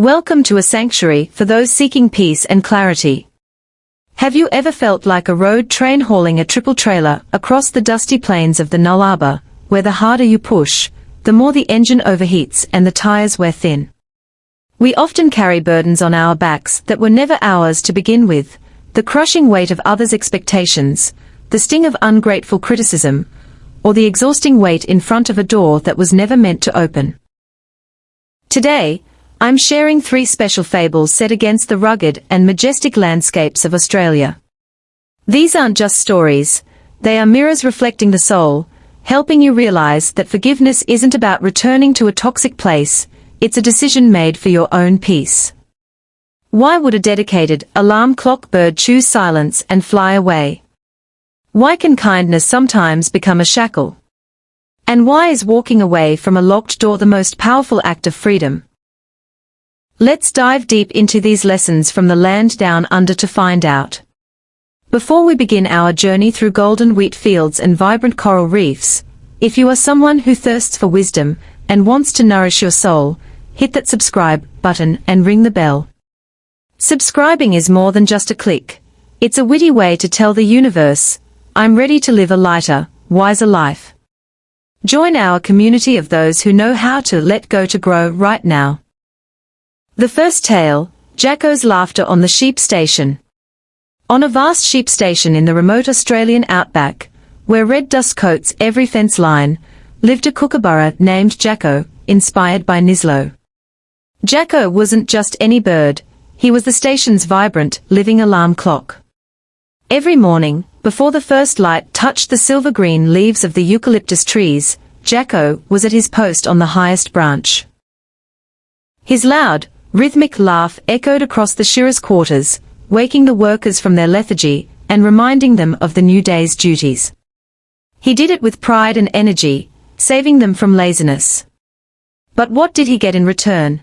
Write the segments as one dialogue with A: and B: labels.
A: Welcome to a sanctuary for those seeking peace and clarity. Have you ever felt like a road train hauling a triple trailer across the dusty plains of the Nullarbor, where the harder you push, the more the engine overheats and the tires wear thin? We often carry burdens on our backs that were never ours to begin with, the crushing weight of others' expectations, the sting of ungrateful criticism, or the exhausting weight in front of a door that was never meant to open. Today, I'm sharing 3 special fables set against the rugged and majestic landscapes of Australia. These aren't just stories, they are mirrors reflecting the soul, helping you realize that forgiveness isn't about returning to a toxic place, it's a decision made for your own peace. Why would a dedicated alarm clock bird choose silence and fly away? Why can kindness sometimes become a shackle? And why is walking away from a locked door the most powerful act of freedom? Let's dive deep into these lessons from the land down under to find out. Before we begin our journey through golden wheat fields and vibrant coral reefs, if you are someone who thirsts for wisdom and wants to nourish your soul, hit that subscribe button and ring the bell. Subscribing is more than just a click. It's a witty way to tell the universe, I'm ready to live a lighter, wiser life. Join our community of those who know how to let go to grow right now. The first tale, Jacko's laughter on the sheep station. On a vast sheep station in the remote Australian outback, where red dust coats every fence line, lived a kookaburra named Jacko, inspired by Nislo. Jacko wasn't just any bird, he was the station's vibrant, living alarm clock. Every morning, before the first light touched the silver-green leaves of the eucalyptus trees, Jacko was at his post on the highest branch. His loud, rhythmic laugh echoed across the shearers' quarters, waking the workers from their lethargy and reminding them of the new day's duties. He did it with pride and energy, saving them from laziness. But what did he get in return?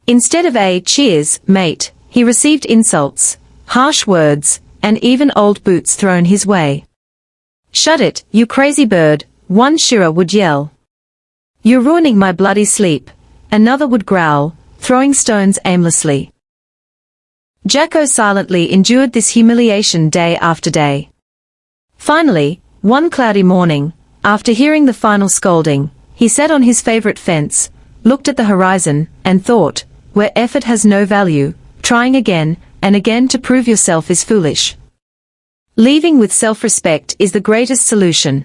A: Instead of a cheers, mate, he received insults, harsh words, and even old boots thrown his way. Shut it, you crazy bird, one shearer would yell. You're ruining my bloody sleep, another would growl, throwing stones aimlessly. Jacko silently endured this humiliation day after day. Finally, one cloudy morning, after hearing the final scolding, he sat on his favorite fence, looked at the horizon, and thought, where effort has no value, trying again and again to prove yourself is foolish. Leaving with self-respect is the greatest solution.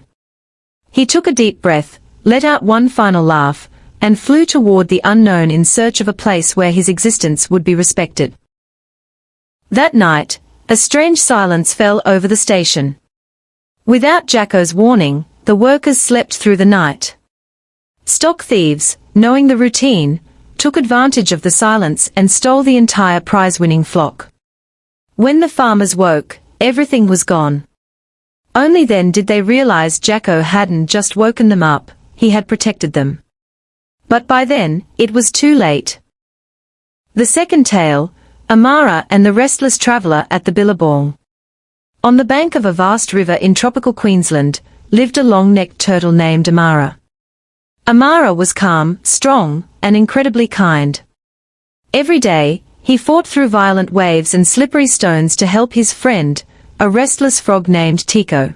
A: He took a deep breath, let out one final laugh, and flew toward the unknown in search of a place where his existence would be respected. That night, a strange silence fell over the station. Without Jacko's warning, the workers slept through the night. Stock thieves, knowing the routine, took advantage of the silence and stole the entire prize-winning flock. When the farmers woke, everything was gone. Only then did they realize Jacko hadn't just woken them up, he had protected them. But by then, it was too late. The second tale, Amara and the restless traveller at the Billabong. On the bank of a vast river in tropical Queensland, lived a long-necked turtle named Amara. Amara was calm, strong, and incredibly kind. Every day, he fought through violent waves and slippery stones to help his friend, a restless frog named Nico.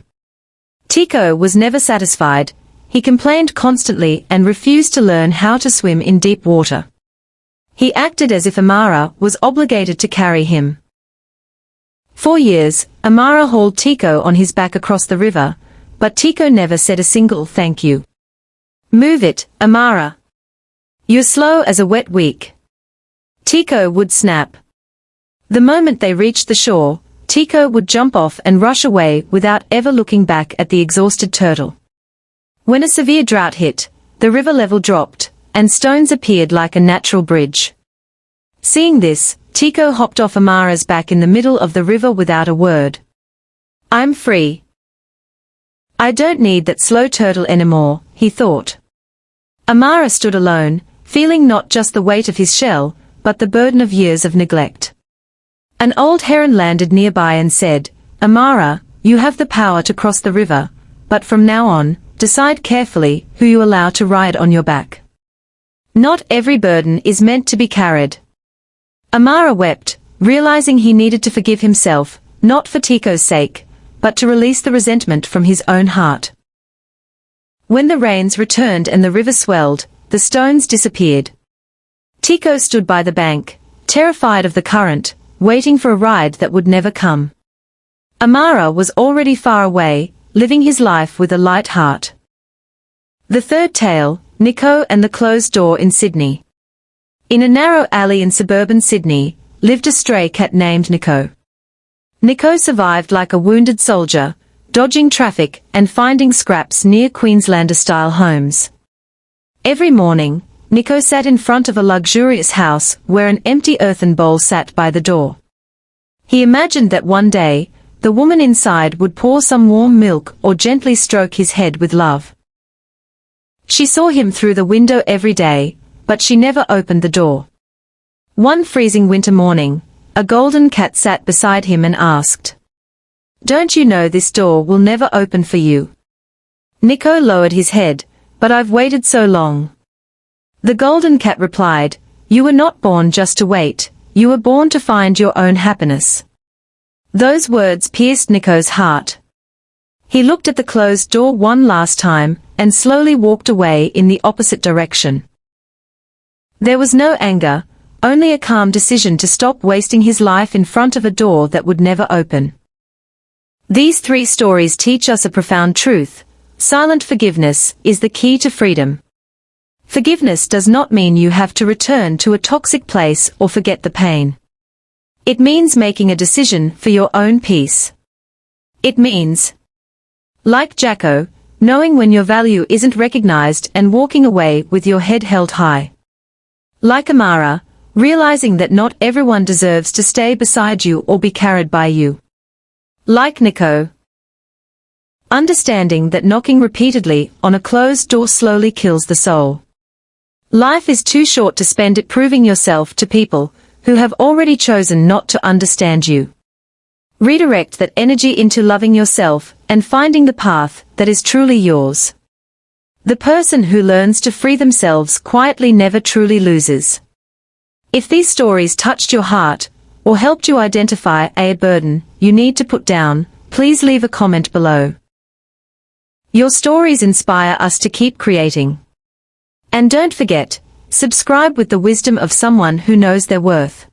A: Nico was never satisfied. He complained constantly and refused to learn how to swim in deep water. He acted as if Amara was obligated to carry him. For years, Amara hauled Nico on his back across the river, but Nico never said a single thank you. Move it, Amara. You're slow as a wet week. Nico would snap. The moment they reached the shore, Nico would jump off and rush away without ever looking back at the exhausted turtle. When a severe drought hit, the river level dropped, and stones appeared like a natural bridge. Seeing this, Nico hopped off Amara's back in the middle of the river without a word. I'm free. I don't need that slow turtle anymore, he thought. Amara stood alone, feeling not just the weight of his shell, but the burden of years of neglect. An old heron landed nearby and said, Amara, you have the power to cross the river, but from now on, decide carefully who you allow to ride on your back. Not every burden is meant to be carried. Amara wept, realizing he needed to forgive himself, not for Tico's sake, but to release the resentment from his own heart. When the rains returned and the river swelled, the stones disappeared. Tico stood by the bank, terrified of the current, waiting for a ride that would never come. Amara was already far away, living his life with a light heart. The third tale, Nico and the Closed Door in Sydney. In a narrow alley in suburban Sydney, lived a stray cat named Nico. Nico survived like a wounded soldier, dodging traffic and finding scraps near Queenslander-style homes. Every morning, Nico sat in front of a luxurious house where an empty earthen bowl sat by the door. He imagined that one day, the woman inside would pour some warm milk or gently stroke his head with love. She saw him through the window every day, but she never opened the door. One freezing winter morning, a golden cat sat beside him and asked, "Don't you know this door will never open for you?" Nico lowered his head, "But I've waited so long." The golden cat replied, "You were not born just to wait, you were born to find your own happiness." Those words pierced Nico's heart. He looked at the closed door one last time, and slowly walked away in the opposite direction. There was no anger, only a calm decision to stop wasting his life in front of a door that would never open. These three stories teach us a profound truth: silent forgiveness is the key to freedom. Forgiveness does not mean you have to return to a toxic place or forget the pain. It means making a decision for your own peace. It means, like Jacko, knowing when your value isn't recognized and walking away with your head held high. Like Amara, realizing that not everyone deserves to stay beside you or be carried by you. Like Nico, understanding that knocking repeatedly on a closed door slowly kills the soul. Life is too short to spend it proving yourself to people who have already chosen not to understand you. Redirect that energy into loving yourself and finding the path that is truly yours. The person who learns to free themselves quietly never truly loses. If these stories touched your heart, or helped you identify a burden you need to put down, please leave a comment below. Your stories inspire us to keep creating. And don't forget, subscribe with the wisdom of someone who knows their worth.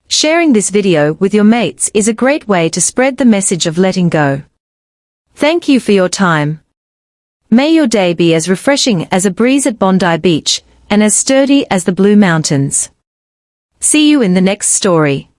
A: Sharing this video with your mates is a great way to spread the message of letting go. Thank you for your time. May your day be as refreshing as a breeze at Bondi Beach, and as sturdy as the Blue Mountains. See you in the next story.